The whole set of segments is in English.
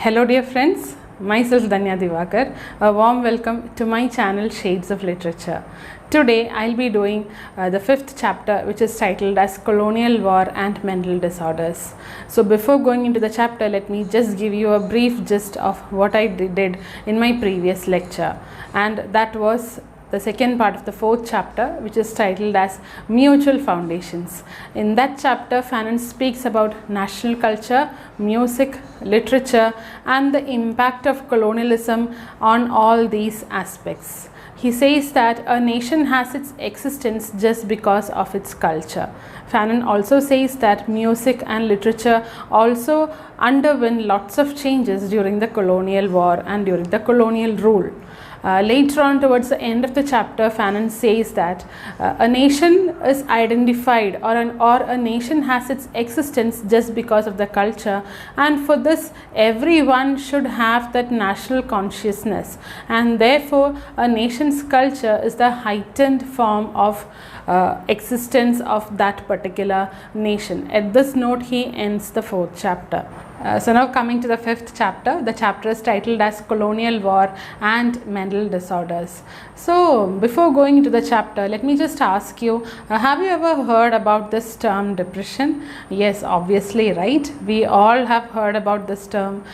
Hello dear friends, myself Danya Divakar. A warm welcome to my channel Shades of Literature. Today I'll be doing the 5th chapter, which is titled as Colonial War and Mental Disorders. So before going into the chapter, let me just give you a brief gist of what I did in my previous lecture, and that was the second part of the 4th chapter, which is titled as Mutual Foundations. In that chapter, Fanon speaks about national culture, music, literature, and the impact of colonialism on all these aspects. He says that a nation has its existence just because of its culture. Fanon also says that music and literature also underwent lots of changes during the colonial war and during the colonial rule. Later on, towards the end of the chapter, Fanon says that a nation is identified or a nation has its existence just because of the culture, and for this everyone should have that national consciousness, and therefore a nation's culture is the heightened form of existence of that particular nation. At this note, he ends the 4th chapter. So now coming to the 5th chapter, the chapter is titled as Colonial War and Mental Disorders. So before going into the chapter, let me just ask you, have you ever heard about this term depression? Yes, obviously, right? We all have heard about this term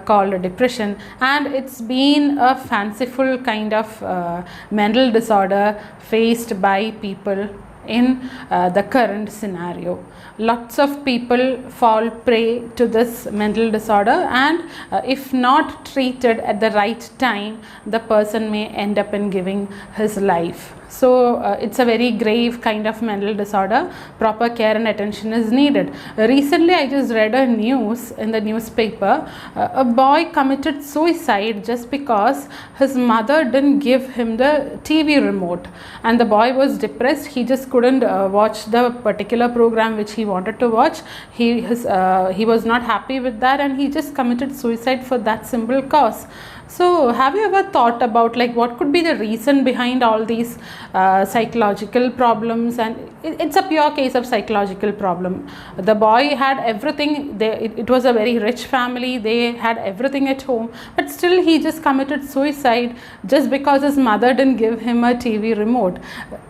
called depression, and it's been a fanciful kind of mental disorder faced by people in the current scenario. Lots of people fall prey to this mental disorder, and if not treated at the right time, the person may end up in giving his life. So it's a very grave kind of mental disorder. Proper care and attention is needed. Recently I just read a news in the newspaper. A boy committed suicide just because his mother didn't give him the TV remote, and the boy was depressed. He just couldn't watch the particular program which he wanted to watch. He was not happy with that, and he just committed suicide for that simple cause. So have you ever thought about what could be the reason behind all these psychological problems? And it's a pure case of psychological problem. The boy had everything. It was a very rich family. They had everything at home, but still he just committed suicide just because his mother didn't give him a TV remote.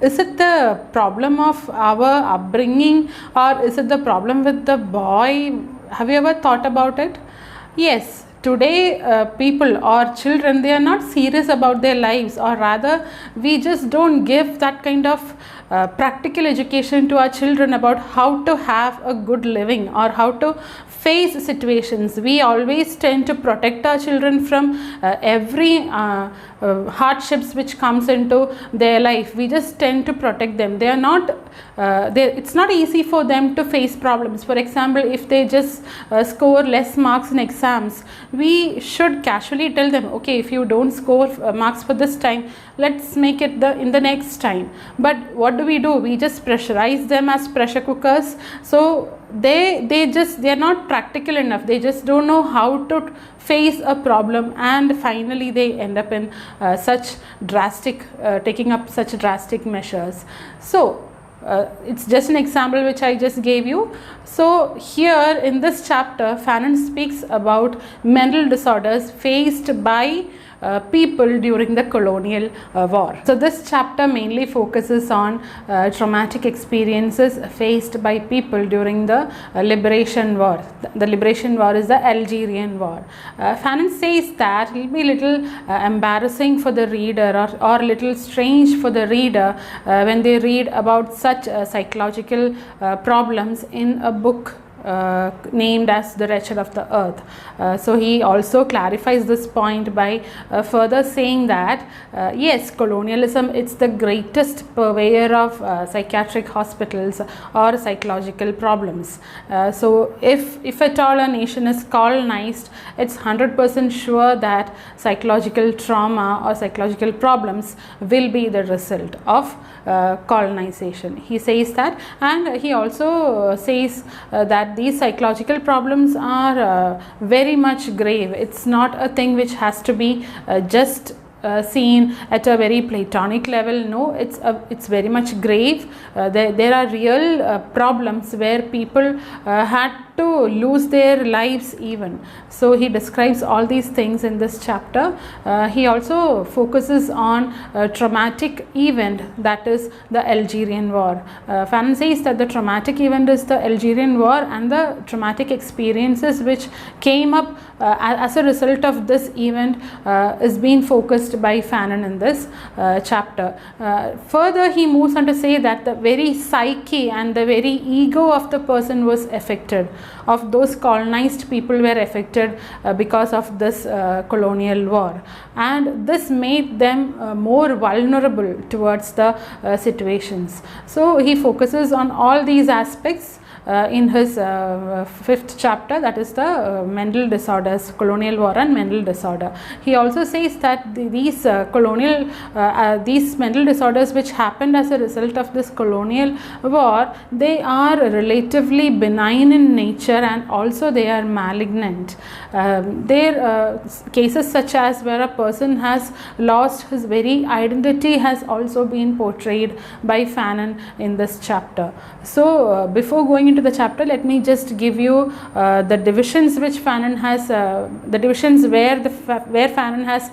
Is it the problem of our upbringing, or is it the problem with the boy? Have you ever thought about it? Yes. Today people or children, they are not serious about their lives, or rather we just don't give that kind of practical education to our children about how to have a good living or how to face situations. We always tend to protect our children from every hardships which comes into their life. We just tend to protect them. They are not it's not easy for them to face problems. For example, if they just score less marks in exams, we should casually tell them, okay, if you don't score marks for this time, let's make it in the next time. But what do? We just pressurize them as pressure cookers. So they are not practical enough. They just don't know how to face a problem, and finally they end up in taking up such drastic measures. So it's just an example which I just gave you. So here in this chapter, Fanon speaks about mental disorders faced by people during the colonial war. So this chapter mainly focuses on traumatic experiences faced by people during the liberation war. The liberation war is the Algerian war. Fanon says that it will be little embarrassing for the reader, or little strange for the reader when they read about such psychological problems in a book named as The Wretched of the Earth. So he also clarifies this point by further saying that yes, colonialism, it's the greatest purveyor of psychiatric hospitals or psychological problems. So if at all a nation is colonized, it's 100% sure that psychological trauma or psychological problems will be the result of colonization. He says that, and he also says that these psychological problems are very much grave. It's not a thing which has to be just seen at a very platonic level. No, it's very much grave. There are real problems where people had to lose their lives even. So he describes all these things in this chapter. He also focuses on a traumatic event, that is the Algerian War. Fanon says that the traumatic event is the Algerian War, and the traumatic experiences which came up as a result of this event is being focused by Fanon in this chapter. Further, he moves on to say that the very psyche and the very ego of the person was affected, of those colonized people were affected because of this colonial war, and this made them more vulnerable towards the situations. So he focuses on all these aspects in his fifth chapter, that is the mental disorders, colonial war and mental disorder. He also says that these mental disorders which happened as a result of this colonial war, they are relatively benign in nature and also they are malignant. There are cases such as where a person has lost his very identity has also been portrayed by Fanon in this chapter. So before going into the chapter, let me just give you the divisions which Fanon has, the divisions where Fanon has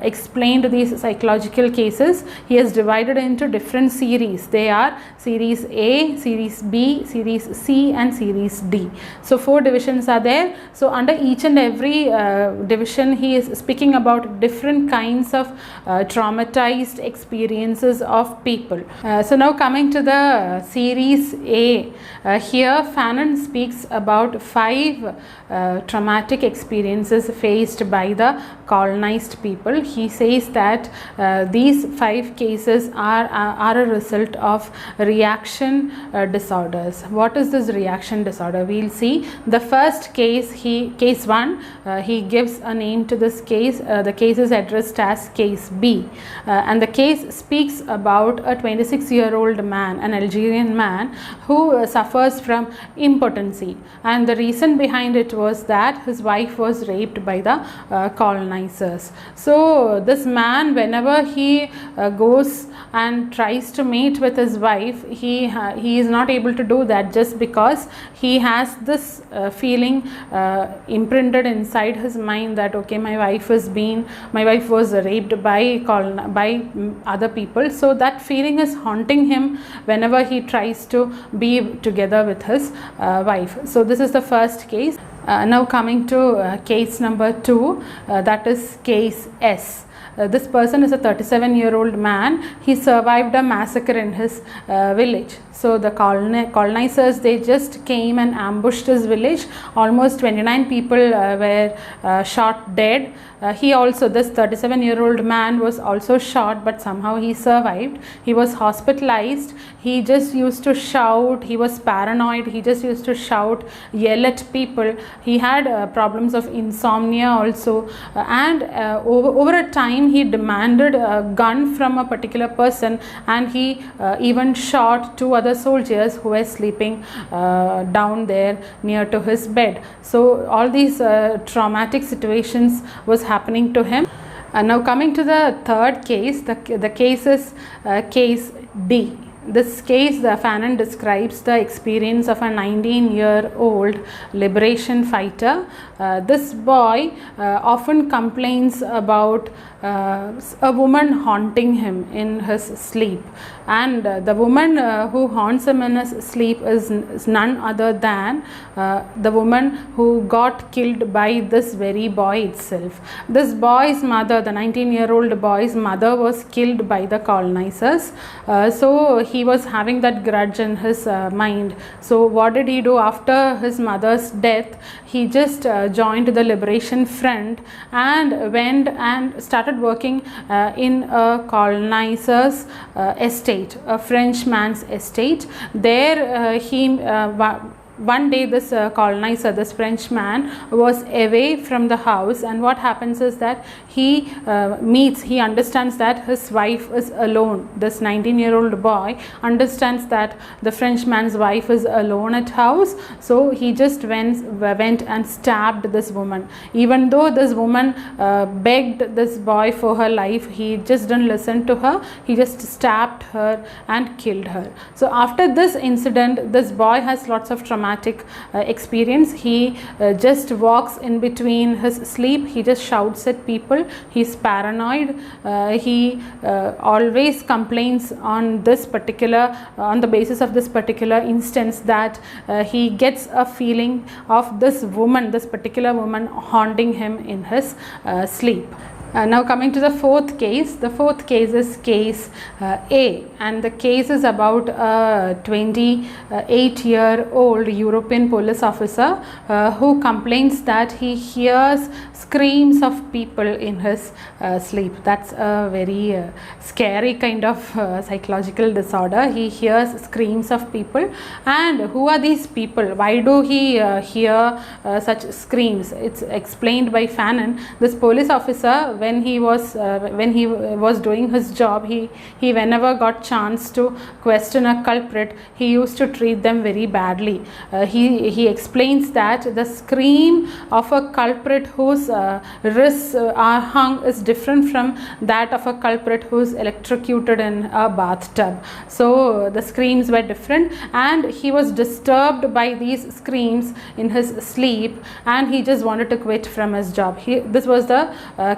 explained these psychological cases. He has divided into different series. They are series A, series B, series C and series D. So 4 divisions are there. So under each and every division, he is speaking about different kinds of traumatized experiences of people. So now coming to the series A, here Fanon speaks about 5 traumatic experiences faced by the colonized people. He says that these 5 cases are a result of reaction disorders. What is this reaction disorder? We'll see. The first case, case 1, he gives a name to this case. The case is addressed as case B, and the case speaks about a 26-year-old man, an Algerian man, who suffers from impotency, and the reason behind it was that his wife was raped by the colonizers. So this man, whenever he goes and tries to mate with his wife, he is not able to do that, just because he has this feeling imprinted inside his mind that okay, my wife was raped by other people. So that feeling is haunting him whenever he tries to be together with his wife. So this is the first case. Now coming to case number 2, that is case S. This person is a 37-year-old man. He survived a massacre in his village. So the colonizers, they just came and ambushed his village. Almost 29 people were shot dead. This 37-year-old man was also shot, but somehow he survived. He was hospitalized. He just used to shout. He was paranoid. He just used to shout, yell at people. He had problems of insomnia also, and over a time he demanded a gun from a particular person, and he even shot 2 other soldiers who were sleeping down there near to his bed. So all these traumatic situations was happening to him. Now coming to the third case, the case is case D. This case, Fanon describes the experience of a 19-year-old liberation fighter. This boy often complains about a woman haunting him in his sleep, and the woman who haunts him in his sleep is none other than the woman who got killed by this very boy itself. This boy's mother, the 19-year-old boy's mother, was killed by the colonizers. So he was having that grudge in his mind. So what did he do after his mother's death? He just joined the Liberation Front and went and started working in a colonizer's estate, a Frenchman's estate. There one day this colonizer, this Frenchman, was away from the house, and what happens is that he understands that his wife is alone. This 19-year-old boy understands that the Frenchman's wife is alone at house, so he just went and stabbed this woman. Even though this woman begged this boy for her life, he just didn't listen to her. He just stabbed her and killed her. So after this incident, this boy has lots of traumatic traumatic experience. He just walks in between his sleep, he just shouts at people, he's paranoid, he always complains on this particular on the basis of this particular instance that he gets a feeling of this woman, this particular woman haunting him in his sleep. Now coming to the fourth case. The fourth case is case A, and the case is about a 28-year-old European police officer who complains that he hears screams of people in his sleep. That's a very scary kind of psychological disorder. He hears screams of people, and who are these people? Why do he hear such screams? It's explained by Fanon. This police officer, when he was doing his job, he whenever got chance to question a culprit, he used to treat them very badly. He explains that the scream of a culprit whose wrists are hung is different from that of a culprit who is electrocuted in a bathtub. So the screams were different, and he was disturbed by these screams in his sleep, and he just wanted to quit from his job. This was the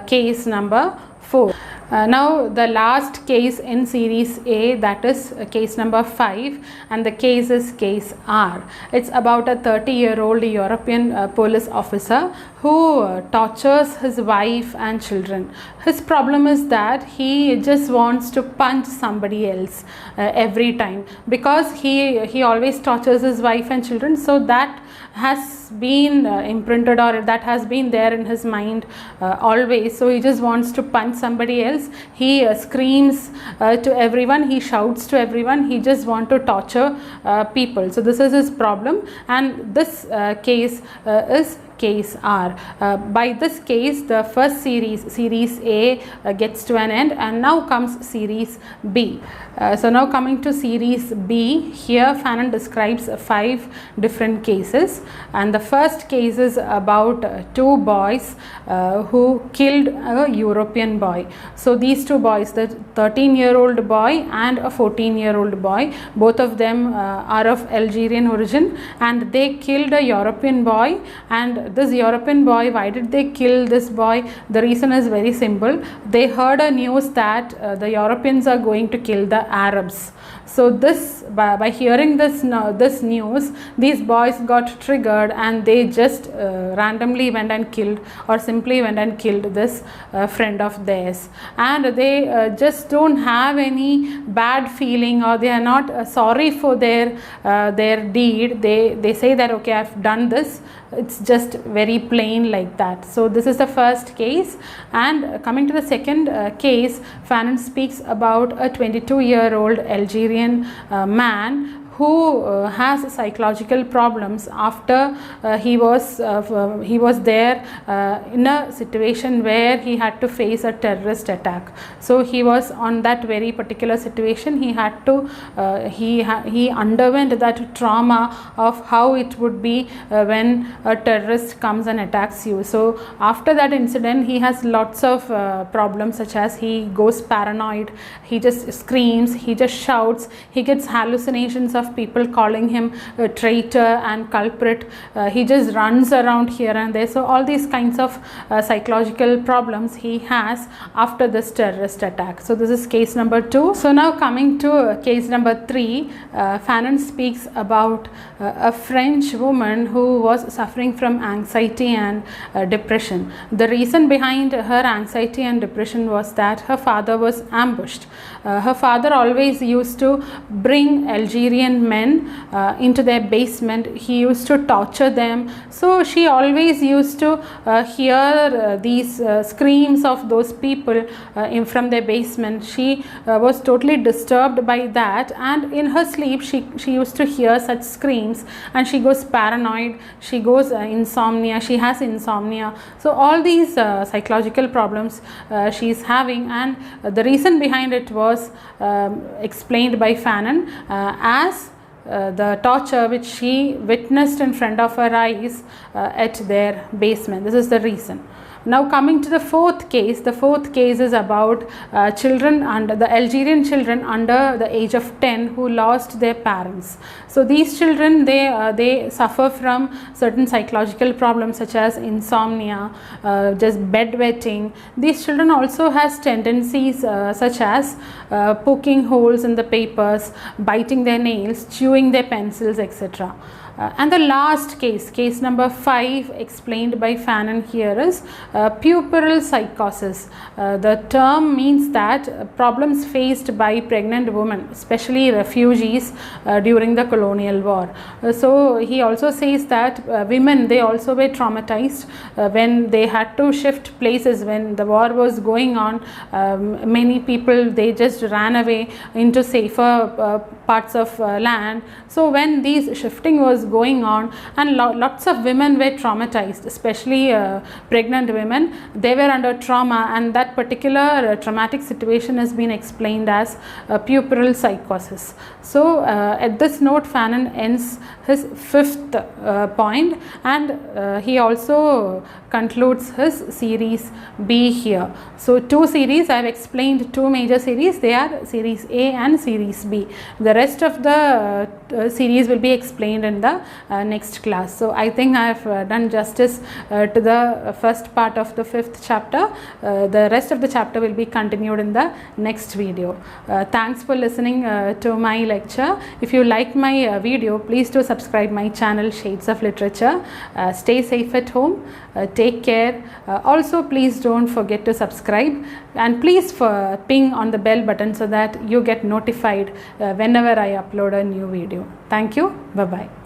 case number 4. Now the last case in series A, that is case number 5, and the case is case R. It's about a 30-year-old European police officer who tortures his wife and children. His problem is that he just wants to punch somebody else every time, because he always tortures his wife and children, so that has been imprinted, or that has been there in his mind always. So he just wants to punch somebody else. He screams to everyone, he shouts to everyone, he just wants to torture people. So this is his problem, and this case is case R. By this case, the first series A gets to an end, and now comes series B. So now coming to series B, here Fanon describes 5 different cases, and the first case is about 2 boys who killed a European boy. So these 2 boys, the 13-year-old boy and a 14-year-old boy, both of them are of Algerian origin, and they killed a European boy. And this European boy, why did they kill this boy? The reason is very simple. They heard a news that the Europeans are going to kill the Arabs. So this, by hearing this news, these boys got triggered, and they just randomly went and killed, or simply went and killed this friend of theirs. And they just don't have any bad feeling, or they are not sorry for their deed. They say that, okay, I've done this. It's just very plain like that. So this is the first case. And coming to the second case, Fanon speaks about a 22-year-old Algerian man who has psychological problems after he was there in a situation where he had to face a terrorist attack. So he was on that very particular situation. He had to he underwent that trauma of how it would be when a terrorist comes and attacks you. So after that incident, he has lots of problems, such as he goes paranoid, he just screams, he just shouts, he gets hallucinations of people calling him a traitor and culprit. He just runs around here and there. So all these kinds of psychological problems he has after this terrorist attack. So this is case number 2. So now coming to case number 3, Fanon speaks about a French woman who was suffering from anxiety and depression. The reason behind her anxiety and depression was that her father was ambushed. Her father always used to bring Algerian men into their basement. He used to torture them. So she always used to hear these screams of those people from their basement. She was totally disturbed by that, and in her sleep she used to hear such screams, and she goes paranoid, she goes insomnia, she has insomnia. So all these psychological problems she is having, and the reason behind it was explained by Fanon as the torture which she witnessed in front of her eyes at their basement. This is the reason. Now coming to the fourth case is about children under the Algerian children under the age of 10 who lost their parents. So these children, they suffer from certain psychological problems such as insomnia, just bedwetting. These children also has tendencies such as poking holes in the papers, biting their nails, chewing their pencils, etc. And the last case number 5 explained by Fanon here is puerperal psychosis. The term means that problems faced by pregnant women, especially refugees during the colonial war. So he also says that women, they also were traumatized when they had to shift places when the war was going on. Many people, they just ran away into safer parts of land. So when these shifting was going on, and lots of women were traumatized, especially pregnant women, they were under trauma, and that particular traumatic situation has been explained as puerperal psychosis. So at this note, Fanon ends his 5th point, and he also concludes his series B here. So 2 series, I have explained 2 major series, they are series A and series B. The rest of the series will be explained in the next class. So I think I have done justice to the first part of the 5th chapter. The rest of the chapter will be continued in the next video. Thanks for listening to my lecture. If you like my video, please do subscribe my channel Shades of Literature. Stay safe at home. Take care. Also, please don't forget to subscribe, and please ping on the bell button so that you get notified whenever I upload a new video. Thank you. Bye bye.